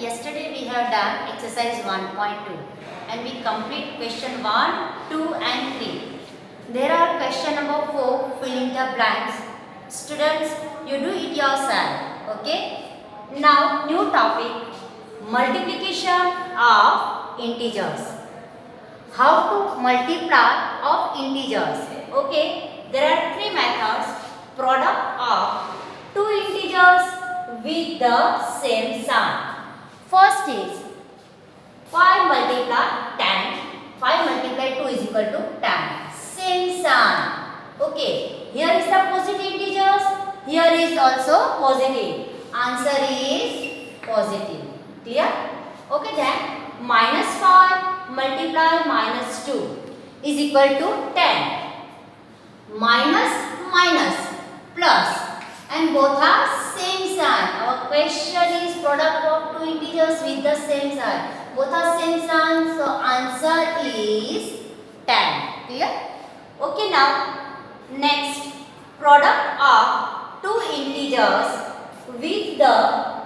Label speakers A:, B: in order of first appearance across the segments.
A: yesterday we have done exercise 1.2 and we complete question 1, 2 and 3. There are question number 4, fill in the blanks. Students, you do it yourself, okay? Now, new topic, multiplication of integers. How to multiply of integers, okay? There are 3 methods, product of 2 integers with the same sign. First is 5 multiply 10. 5 multiply 2 is equal to 10. Same sign. Okay. Here is the positive integers. Here is also positive. Answer is positive. Clear? Okay then. Minus 5 multiply minus 2 is equal to 10. Minus minus plus. And both are same sign. Our question is product of 2 integers with the same sign. Both are same sign. So answer is 10. Clear? Okay, now next product of 2 integers with the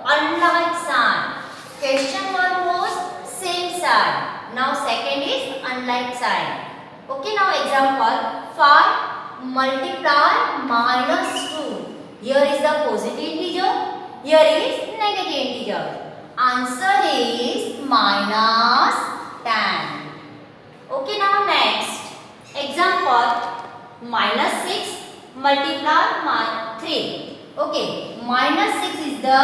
A: unlike sign. Question 1 was same sign. Now second is unlike sign. Okay, now example 5 multiply minus 2. Here is the positive integer, here is negative integer. Answer is minus 10. Okay, now next. Example, minus 6 multiply 3. Okay, minus 6 is the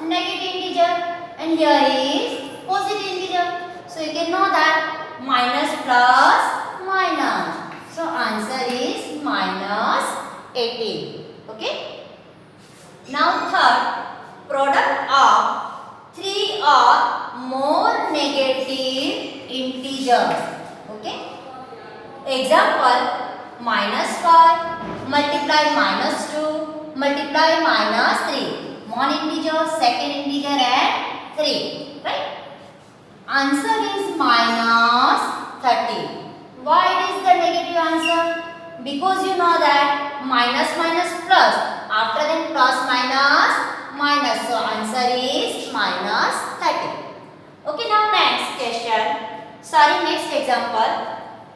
A: negative integer and here is positive integer. So you can know that minus plus minus. So answer is minus 18. Okay. Now third, product of 3 or more negative integers. Okay. Example, minus 5 multiply minus 2 multiply minus 3. One integer, second integer and 3. Right. Answer is minus 30. Why it is the negative answer? Because you know that minus minus plus. After then plus minus minus. So answer is minus 30. Okay, now next question. Next example.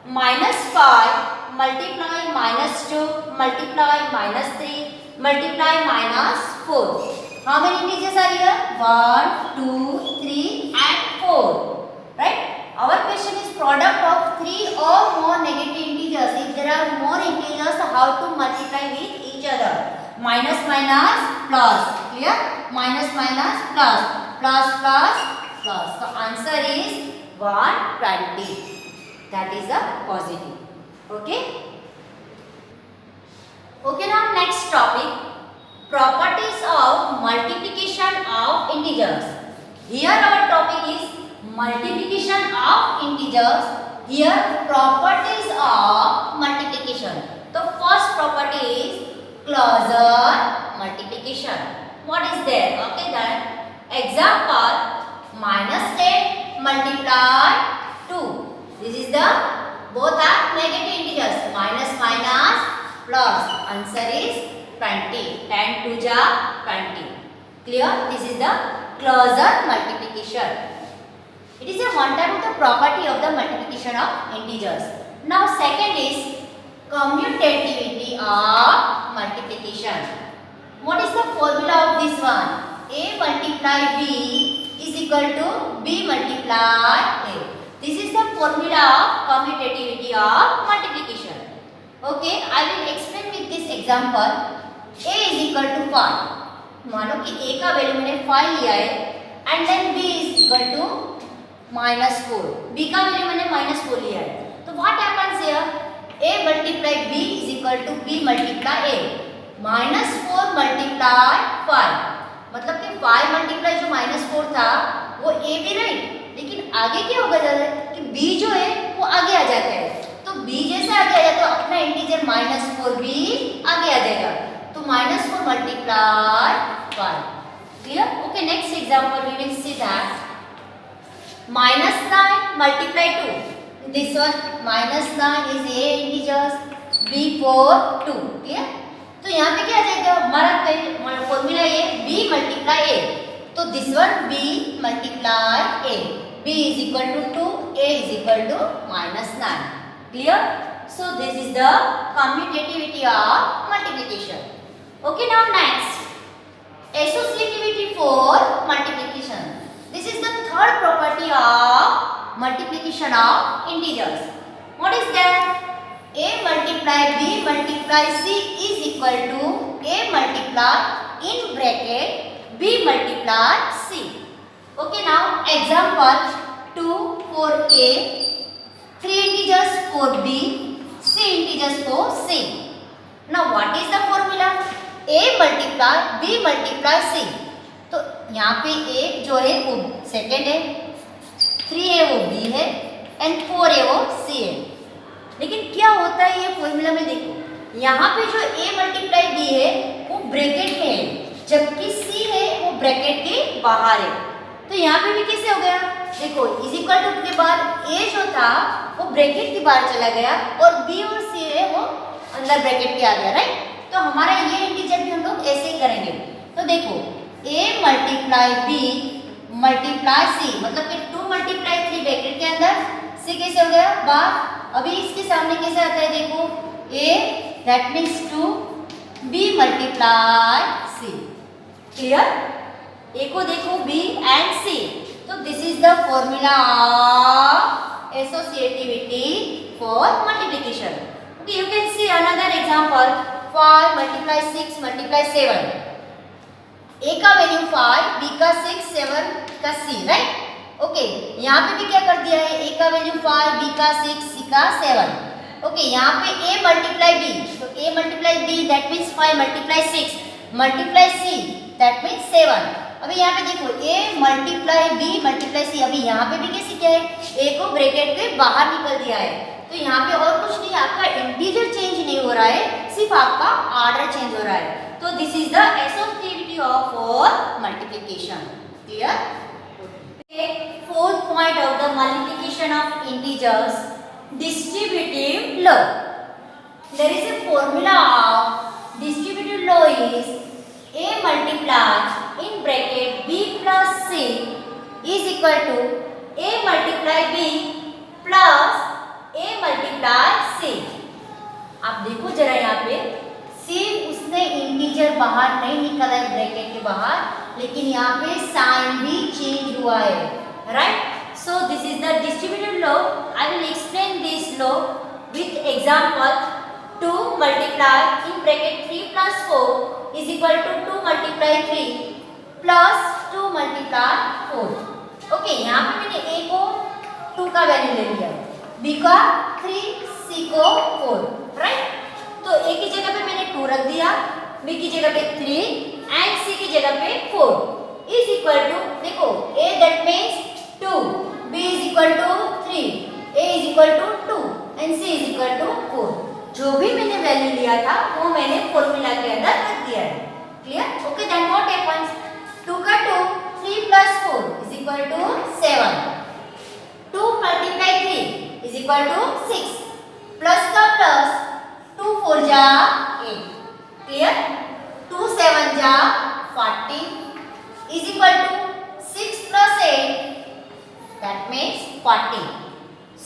A: Minus 5 multiply minus 2 multiply minus 3 multiply minus 4. How many integers are here? 1, 2, 3 and 4. Right? Our question is product of 3 or more negative integers. If there are more integers, how to multiply with each other? Minus minus plus. Clear? Minus minus plus. Plus plus plus. So answer is 120. That is a positive. Okay? Okay, now next topic. Properties of multiplication of integers. Here our topic is multiplication of integers. Here properties of multiplication. The first property is closure multiplication. What is there? Okay, then example minus 10 multiply 2. This is the both are negative integers. Minus minus plus. Answer is 20. 10 to the 20. Clear? This is the closure multiplication. It is a one type of the property of the multiplication of integers. Now second is commutativity of multiplication. What is the formula of this one? A multiply B is equal to B multiply A. This is the formula of commutativity of multiplication. Okay, I will explain with this example. A is equal to 5. मानो कि A का value मैंने 5 लिया है and then B is equal to minus 4. B का value मैंने minus 4 लिया है. तो what happens here? A multiply B is equal to B multiply A. Minus 4 multiply 5. मतलब कि 5 multiply जो minus 4 था वो A भी राइट. लेकिन आगे क्या होगा ज़्यादा कि B जो है वो आगे आ जाता है. तो B जैसे आगे आ जाता है तो अपना इंटीजर minus 4 भी आगे आ जाएगा. तो minus 4 multiply 5. Clear? Okay, next example we will see that minus 9 multiply 2. This one minus 9 is A integers, B 4 2. Clear? तो यहाँ पे क्या आ जाएगा हमारा फॉर्मूला ये B multiply A. तो this one b multiply a, b is equal to 2, a is equal to -9. Clear? So this is the commutativity of multiplication. Okay, now next, associativity for multiplication. This is the third property of multiplication of integers. What is that? A multiply b multiply c is equal to a multiply in bracket b multiply c. Okay, now example 2 for a, 3 integers for b, c integers for c. Now what is the formula? a multiply b multiply c. तो यहाँ पे एक जो है वो second है, 3 है वो b है एंड 4 है वो c है. लेकिन क्या होता है ये फॉर्मूला में देखो, यहाँ पे जो a मल्टीप्लाई b है वो ब्रैकेट में है, जबकि c है वो ब्रैकेट के बाहर है. तो यहाँ पे भी कैसे हो गया? देखो इज इक्वल टू के बाद a जो था वो ब्रैकेट के बाहर चला गया और b और c है वो अंदर ब्रैकेट के आ गया, राइट. तो हमारा ये इंटीजर भी हम लोग ऐसे ही करेंगे. तो देखो a multiply b multiply c, मतलब कि 2 मल्टीप्लाई 3 ब्रैकेट के अंदर, c कैसे हो गया बाहर. अभी इसके सामने कैसे आता है देखो, a that means 2, b multiply c. Clear? a को देखो b एंड c. तो this is the formula of associativity for multiplication. Okay, you can see another example 5 multiply 6 multiply 7. a का वैल्यू 5, b का 6, 7 का c, राइट. ओके, यहाँ पे भी क्या कर दिया है, a का वैल्यू 5, b का 6, c का 7. ओके, यहाँ पे a मल्टीप्लाई b, तो a multiply b that means 5 multiply 6 multiply c that means 7. अभी यहाँ पे देखो a multiply b multiply c. अभी यहाँ पे भी कैसे क्या है, a को ब्रैकेट के बाहर निकल दिया है. तो यहाँ पे और कुछ नहीं, आपका इंटीजर चेंज नहीं हो रहा है, सिर्फ आपका ऑर्डर चेंज हो रहा है. तो this is the associativity of for multiplication. Clear? Fourth point of the multiplication of integers, distributive law. There is a formula of distributive law is a multiplied in bracket b plus c is equal to a multiply b plus a multiply c. आप देखो जरा यहाँ पे सिर्फ उसने integer बाहर नहीं निकाला है ब्रैकेट के बाहर, लेकिन यहाँ पे साइन भी चेंज हुआ है, right. So this is the distributive law. I will explain this law with example. 2 multiply in bracket 3 plus 4 is equal to 2 multiply 3 plus 2 multiply 4. Okay, यहाँ पे मैंने a को 2 का वैल्यू ले लिया, b का 3, c को 4, राइट. तो a की जगह पे मैंने 2 रख दिया, b की जगह पे 3 एंड c की जगह पे 4 इज इक्वल टू, देखो a that means 2, b is equal to 3, a is equal to 2 and c is equal to 4. जो भी मैंने वैल्यू लिया था वो मैंने फॉर्मूला के अंदर रख दिया है. Clear? Okay, then what happens, 2 का 2, 3 plus 4 is equal to 7. 2 multiply 3 is equal to 6 plus का प्लस 2 4 जा 8. क्लियर? 2 7 जा 40 is equal to 6 plus 8 that means 40.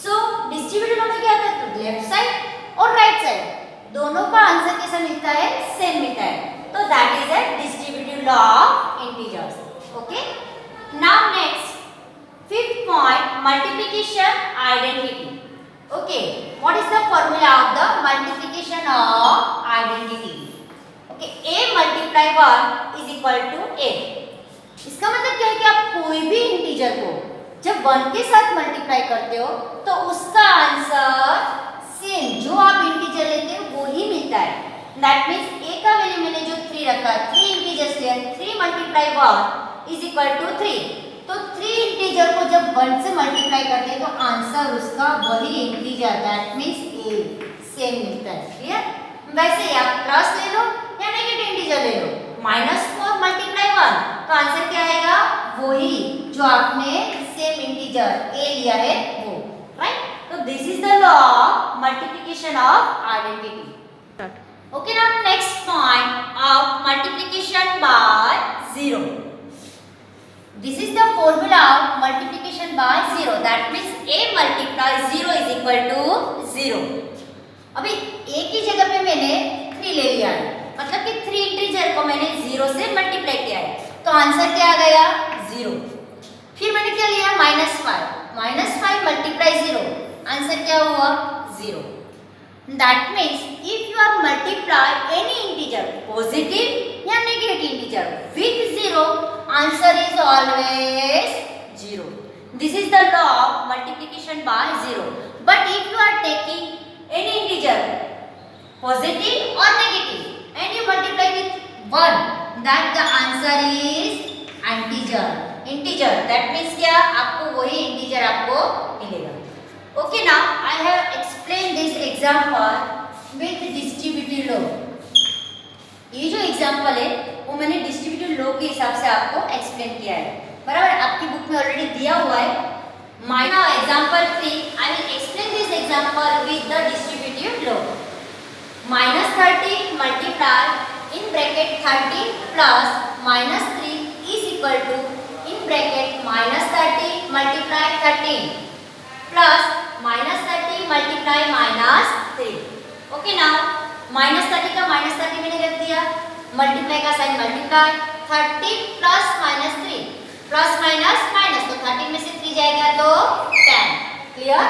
A: So distributive law में क्या आता है, तो लेफ्ट साइड और राइट साइड दोनों का आंसर कैसा मिलता है, सेम मिलता है. तो that is a distributive law of integers. Okay, now next fifth point, multiplication identity. Okay, what is the formula of the multiplication of identity. Okay, a multiply 1 is equal to a. इसका मतलब क्या है कि आप कोई भी integer को जब 1 के साथ मल्टीप्लाई करते हो तो उसका आंसर सेम जो आप इंटीजर लेते हो वो ही मिलता है. दैट मीन्स a का वैल्यू मैंने जो 3 रखा, 3 इंटीजर्स लिया, 3 मल्टीप्लाई 1 इज इक्वल टू 3. तो 3 इंटीजर को जब 1 से मल्टीप्लाई करते हैं तो आंसर उसका वही integer that means a same मिलता है. क्लियर? वैसे ही आप प्लस ले लो या नेगेटिव इंटीजर ले लो, -4 मल्टीप्लाई 1 तो आंसर क्या आएगा, वही जो आपने सेम इंटीजर a लिया है वो, राइट. तो this is the law of multiplication of identity. Okay, now next point of multiplication by 0. Multiply 0 is equal to 0। अभी एक ही जगह पे मैंने 3 ले लिया है, मतलब कि 3 इंटीजर को मैंने 0 से मल्टीप्लाई किया है, तो आंसर क्या आ गया 0। फिर मैंने क्या लिया -5 मल्टीप्लाई 0, आंसर क्या हुआ 0। That means if you are multiply any integer positive या negative integer with 0, answer is always 0। This is the law of multiplication by 0। But if you are taking any integer positive or negative and you multiply with 1, that the answer is integer। that means क्या आपको वही integer आपको मिलेगा। okay, now I have explained this example with distributive law। ये जो example है वो मैंने डिस्ट्रीब्यूटिव लॉ के हिसाब से आपको एक्सप्लेन किया है, बराबर। आपकी बुक में ऑलरेडी दिया हुआ है। Now example 3, I will explain this example with the distributive law। -30 multiply in bracket 30 plus -3 is equal to in bracket -30 multiply 13 plus -30 multiply -3। okay, now -30 का -30 मैंने रख दिया, मल्टीप्लाई का sign multiply, 30 plus -3 plus minus minus, तो 30 में से 3 जाएगा तो 10। क्लियर?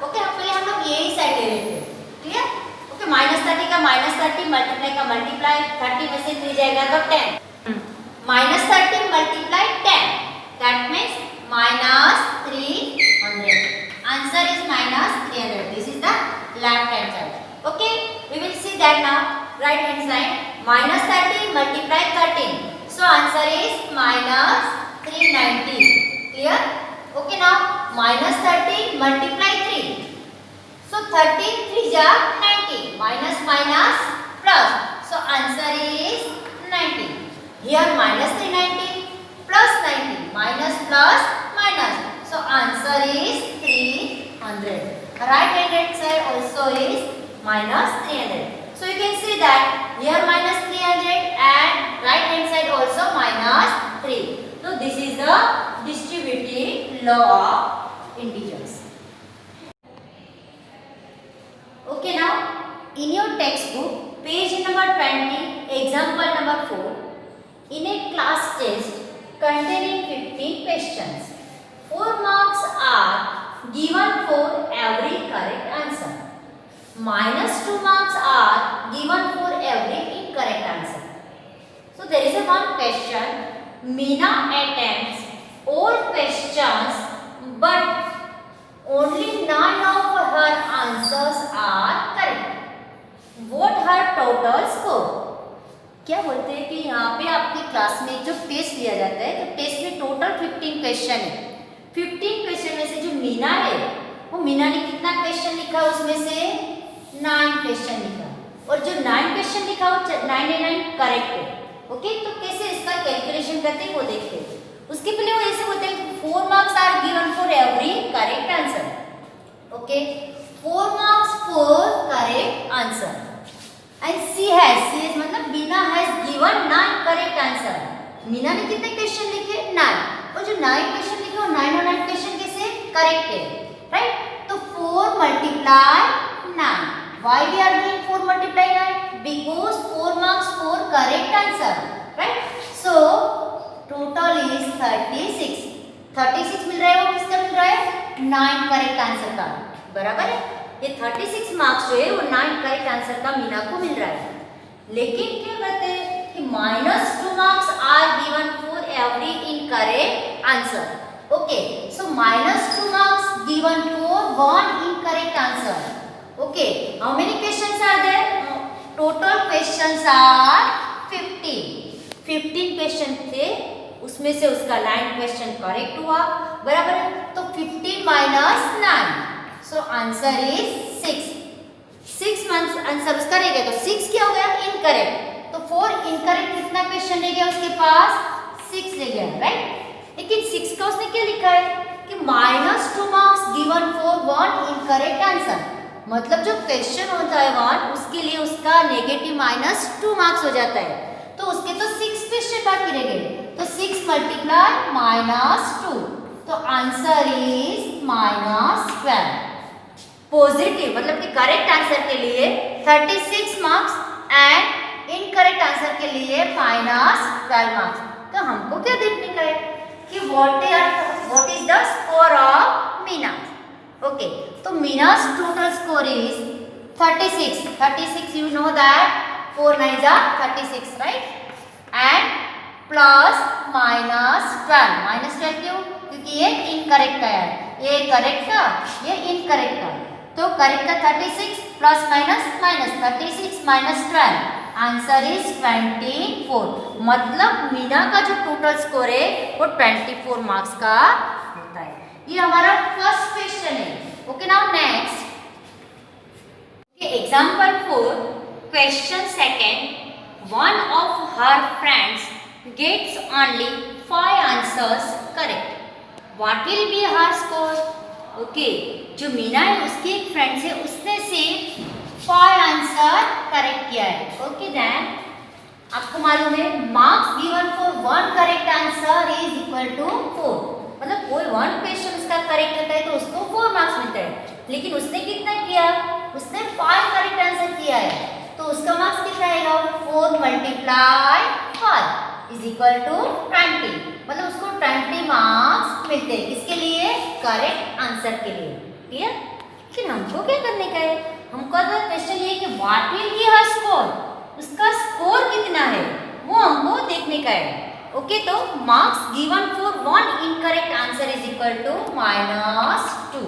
A: ओके, पहले हम लोग यही साइड ले रहे थे। क्लियर? ओके, -30 का -30 मल्टीप्लाई का मल्टीप्लाई, 30 में से 3 जाएगा तो 10। -30 multiply 10, that means -300। Answer is -300। This is the left hand side. Okay, we will see that now. Right hand side -30 multiply 13, so answer is -390। clear? okay, now -30 multiply 3, so 13 3 ja 90, minus minus plus, so answer is 90। here -390 plus 90 minus plus minus, so answer is 300। right hand side also is -300, so you can see that here -300 and right hand side also -3। so this is the distributive law of integers। okay, now in your textbook page number 20 example number 4, in a class test containing 15 questions, 4 marks are given for every correct answer, -2 marks are given for every incorrect answer। so there is a one question, Meena attempts all questions but only 9 of her answers are correct। what her total score? क्या बोलते हैं कि यहाँ पे आपके class में जो test लिया जाता है, तो टेस्ट में टोटल 15 क्वेश्चन है। 15 क्वेश्चन में से जो मीना है, वो मीना ने कितना क्वेश्चन लिखा, उसमें से 9 क्वेश्चन लिखा, और जो 9 क्वेश्चन लिखा वो 9 करेक्ट है। ओके, तो कैसे इसका कैलकुलेशन करते हैं वो देखते हैं। उसके पहले वो ऐसे बोलते हैं 4 marks are given for every correct answer. Okay, 4 marks for correct answer and she has मतलब Meena has given 9 correct answer. Meena ने कितने क्वेश्चन लिखे 9, और जो 9 क्वेश्चन लिखे वो 9 और 9 क्वेश्चन कैसे करेक्ट है, राइट। तो 4 multiply 9, why we are doing 4 multiply 9? because 4 marks for correct answer, right? so total is 36। 36 मिल रहा है, वो किसका मिल रहा है? 9 करेक्ट आंसर का, बराबर है। ये 36 मार्क्स जो है वो 9 करेक्ट आंसर का मीना को मिल रहा है। लेकिन क्या कहते हैं कि -2 marks are given for every incorrect answer. Okay, so -2 marks given for 1 incorrect answer. Okay, how many questions are there? Total questions are 15 question थे, उसमें से उसका 9 क्वेश्चन करेक्ट हुआ, बराबर है। तो 15 minus 9, so answer is 6 answer उसका रह गया, तो 6 क्या हो गया? इनकरेक्ट। तो 4 इनकरेक्ट कितना क्वेश्चन रह गया उसके पास? 6 रह गया, राइट। लेकिन 6 का उसने क्या लिखा है कि -2 marks given for 1 incorrect answer, मतलब जो क्वेश्चन होता है 1 उसके लिए उसका नेगेटिव -2 मार्क्स हो जाता है, तो उसके तो 6 क्वेश्चन बाकी रह गए। तो 6 मल्टीप्लाई -2, तो आंसर इज -12। पॉजिटिव मतलब कि करेक्ट आंसर के लिए 36 मार्क्स एंड इनकरेक्ट आंसर के लिए -12 मार्क्स। तो हमको क्या देखने का है कि what is the score of Meena. Okay, तो मीना's total score is 36. 36 you know that 4 9s are 36, right? And plus -12. -12 क्यों? क्योंकि ये इनकरेक्ट है, ये करेक्ट का, ये इनकरेक्ट का। तो करेक्ट का 36 plus minus minus 36 -12 answer is 24। मतलब मीना का जो टोटल स्कोर है वो 24 मार्क्स का होता है। ये हमारा फर्स्ट क्वेश्चन है। Okay, now next example 4 question second. One of her friends gets only 5 answers correct, what will be her score. Okay, जो मीना है उसकी एक फ्रेंड है, उसने सिर्फ 5 आंसर करेक्ट किया है। ओके, देन आपको मालूम है marks given for 1 correct answer is equal to 4। मतलब कोई 1 क्वेश्चन उसका करेक्ट होता है तो उसको 4 मार्क्स मिलता है, लेकिन उसने कितना किया, उसने 5 करेक्ट आंसर किया है, तो उसका मार्क्स कितना आएगा, 4 × 5 इज इक्वल टू 20। मतलब उसको 20 मार्क्स मिलते हैं, किसके लिए, करेक्ट आंसर के लिए। क्लियर? लेकिन हमको क्या करने का है, हमको तो क्वेश्चन ये कि what will be her score, उसका स्कोर कितना है वो हमको देखने का है। ओके, तो marks given for 1 incorrect answer is equal to -2।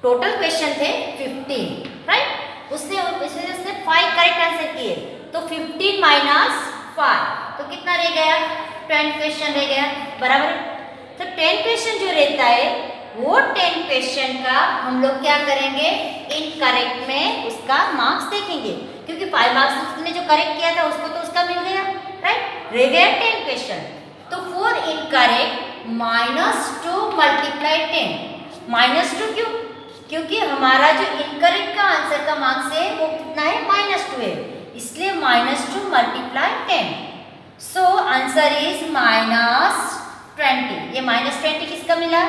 A: Total question थे 15, राइट? उसने 5 करेक्ट आंसर किए, तो 15 - 5 तो कितना रह गया, 10 क्वेश्चन रह गया, बराबर। तो 10 क्वेश्चन जो रहता है वो 10 क्वेश्चन का हम लोग क्या करेंगे, इनकरेक्ट में उसका मार्क्स देखेंगे, क्योंकि 5 मार्क्स उसने जो करेक्ट किया था उसको तो उसका मिल गया, राइट? रह गया 10 क्वेश्चन, तो 4 इनकरेक्ट -2 × 10। -2 क्यों? क्योंकि हमारा जो इनकरेक्ट का आंसर का मार्क्स है वो कितना है, -2 है, इसलिए -2 × 10। सो आंसर इज -20। ये -20 किसका मिला,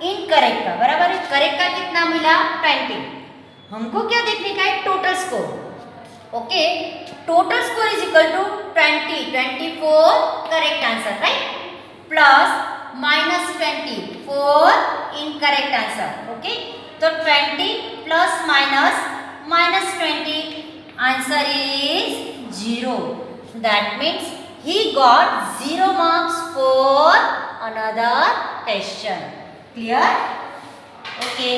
A: इनकरेक्ट का, बराबर है। करेक्ट का कितना मिला, 20। हमको क्या देखने का है, total score. Okay, total score is equal to 24 correct answer, right? Plus -24 incorrect answer. Okay, तो 20 plus minus -20 answer is 0। That means he got 0 marks for another question. Clear? Okay.